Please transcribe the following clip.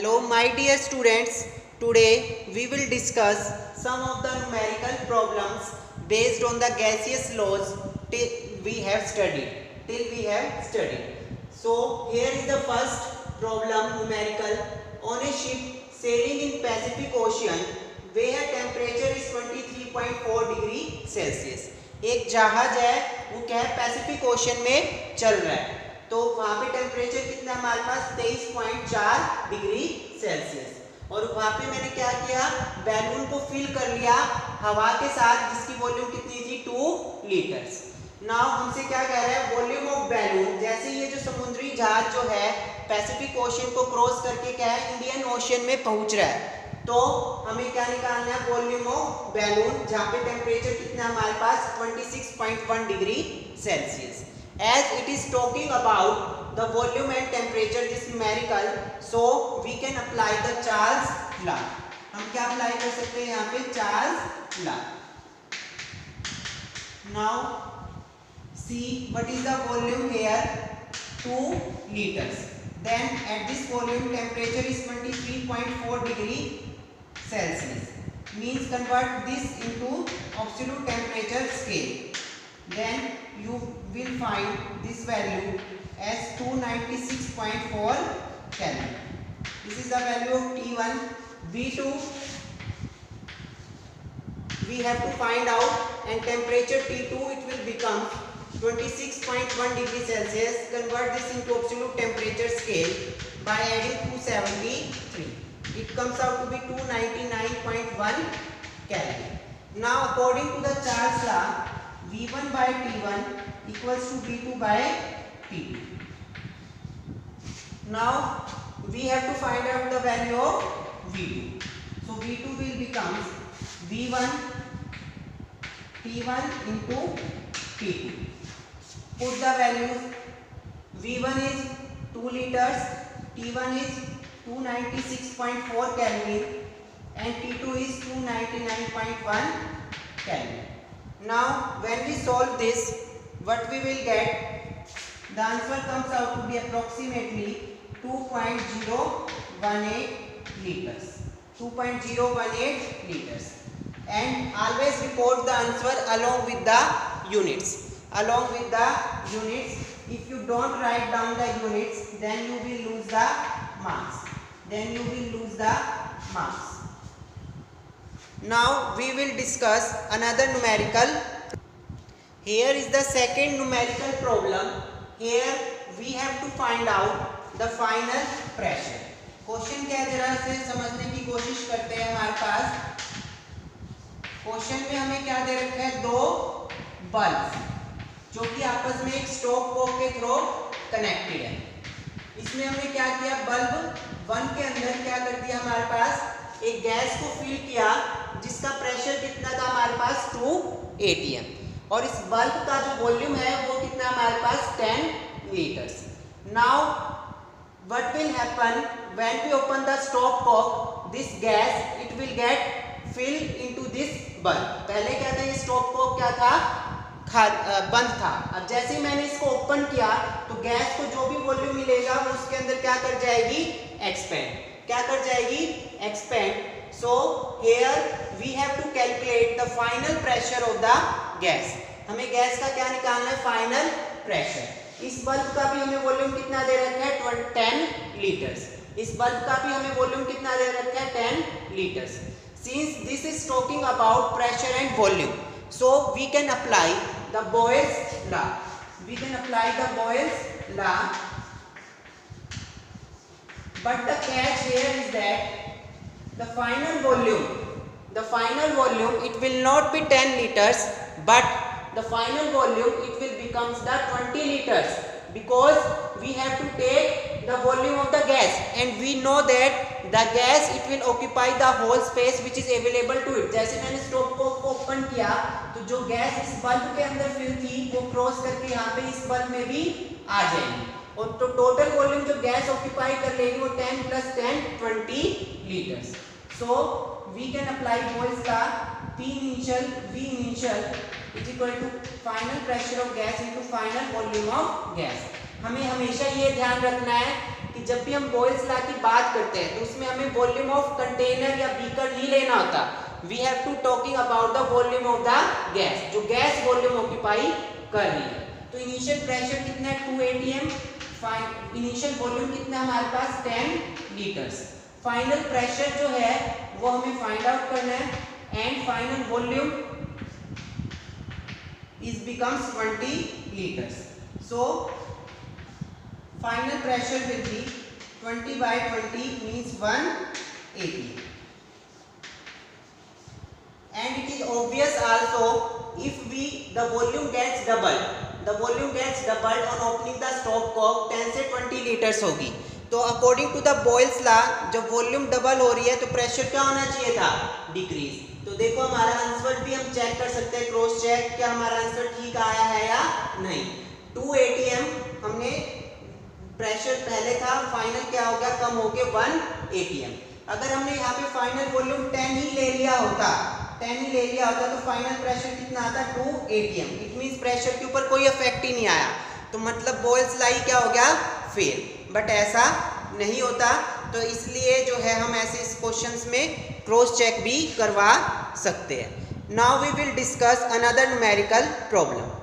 Hello my dear students, today we will discuss some of the numerical problems based on the gaseous laws we have studied. So here is the first problem numerical. On a ship sailing in Pacific Ocean where temperature is 23.4 degree Celsius. एक जहाज है वो क्या है Pacific ocean में चल रहा है तो वहाँ पे टेम्परेचर कितना है हमारे पास 23.4 डिग्री सेल्सियस और वहाँ पे मैंने क्या किया बैलून को फिल कर लिया हवा के साथ जिसकी वॉल्यूम कितनी थी 2 लीटर्स. नाउ हमसे क्या कह रहा है वॉल्यूम ऑफ बैलून. जैसे ये जो समुद्री जहाज जो है पैसिफिक ओशन को क्रॉस करके क्या है इंडियन ओशन में पहुंच रहा है तो हमें क्या निकालना है वॉल्यूम ऑफ बैलून जहाँ पे टेम्परेचर कितना है हमारे पास 26.1 degree Celsius. As it is talking about the volume and temperature this numerical, so we can apply the Charles law. हम क्या अप्लाई कर सकते हैं यहाँ पे Charles law. Now see what is the volume here 2 liters. Then at this volume temperature is 23.4 degree Celsius. Means convert this into absolute temperature scale. Then you will find this value as 296.4 Kelvin. This is the value of T1. V2 we have to find out and temperature T2 it will become 26.1 degree Celsius. Convert this into absolute temperature scale by adding 273. It comes out to be 299.1 Kelvin. Now according to the Charles law V1 by T1 equals to V2 by T2. Now we have to find out the value of V2. So V2 will become V1 T1 into T2. Put the values. V1 is 2 liters, T1 is 296.4 Kelvin and T2 is 299.1 Kelvin. Now when we solve this what we will get the answer comes out to be approximately 2.018 liters. 2.018 liters and always report the answer along with the units. Along with the units. If you don't write down the units then you will lose the marks. Now we will discuss another numerical. Here is the second numerical problem. Here we have to find out the final pressure. Question क्या है जरा से समझने की कोशिश करते हैं. हमारे पास क्वेश्चन में हमें क्या दे रखा है दो बल्ब जो कि आपस में एक स्टॉप कॉक के थ्रू कनेक्टेड है. इसमें हमने क्या किया बल्ब 1 के अंदर क्या कर दिया हमारे पास एक गैस को फिल किया जिसका प्रेशर कितना था हमारे पास 2 atm और इस बल्ब का जो वॉल्यूम है वो कितना हमारे पास 10 litres. Now what will happen when we open the stop cock this gas it will get fill into this bulb. पहले क्या था ये स्टॉप कॉक क्या था बंद था. अब जैसे ही मैंने इसको ओपन किया तो गैस को जो भी वॉल्यूम मिलेगा वो उसके अंदर क्या कर जाएगी expand. So here we have to calculate the final pressure of the gas. हमें गैस का क्या निकालना है फाइनल प्रेशर. इस बल्ब का भी हमें वॉल्यूम कितना दे रखा है 10 लीटर्स. इस बल्ब का भी हमें वॉल्यूम कितना दे रखा है 10 litres. Since this is talking about pressure and volume, so we can apply the Boyle's law. But the catch here is that the final volume it will not be 10 liters but the final volume it will becomes the 20 liters because we have to take the volume of the gas and we know that the gas it will occupy the whole space which is available to it. जैसे मैंने stop को open किया तो जो gas इस bulb के अंदर fill थी वो क्रॉस करके यहाँ पे इस बल्ब में भी आ जाएगी और तो टोटल वॉल्यूम जो गैस ऑक्यूपाई कर लेगी वो 10 + 10 20 litres. So we can apply Boyle's law. V initial is equal to final pressure of gas into final volume of gas. हमें हमेशा ये ध्यान रखना है कि जब भी हम बॉयल्स लॉ की बात करते हैं तो उसमें हमें वॉल्यूम ऑफ कंटेनर या बीकर नहीं लेना होता, we have to talking about the volume of the gas, जो गैस वॉल्यूम ऑक्यूपाई कर रही है। तो इनिशियल प्रेशर कितना है 2 atm, इनिशियल वॉल्यूम कितना हमारे पास 10 लीटर्स, फाइनल प्रेशर जो है वो हमें फाइंड आउट करना है and final volume is becomes 20 liters. So final pressure will be 20 by 20 means 180. And it is obvious also if the volume gets doubled on opening the stopcock 10 से 20 liters होगी। तो according to the Boyle's law जब volume double हो रही है तो pressure क्या होना चाहिए था, डिक्रीज। तो देखो हमारा आंसर भी हम चेक कर सकते हैं, क्रॉस चेक, क्या हमारा आंसर ठीक आया है या नहीं। 2 atm हमने प्रेशर पहले था, फाइनल क्या हो गया, कम हो गया 1 atm। अगर हमने यहाँ पे फाइनल वॉल्यूम 10 ही ले लिया होता तो फाइनल प्रेशर कितना आता 2 atm। इट मींस प्रेशर के ऊपर कोई इफेक्ट ही नहीं आया, तो मतलब बॉयल्स लॉ क्या हो गया, फेल। बट ऐसा नहीं होता, तो इसलिए जो है हम ऐसे इस क्वेश्चंस में क्रॉस चेक भी करवा सकते हैं। Now we will discuss another numerical problem.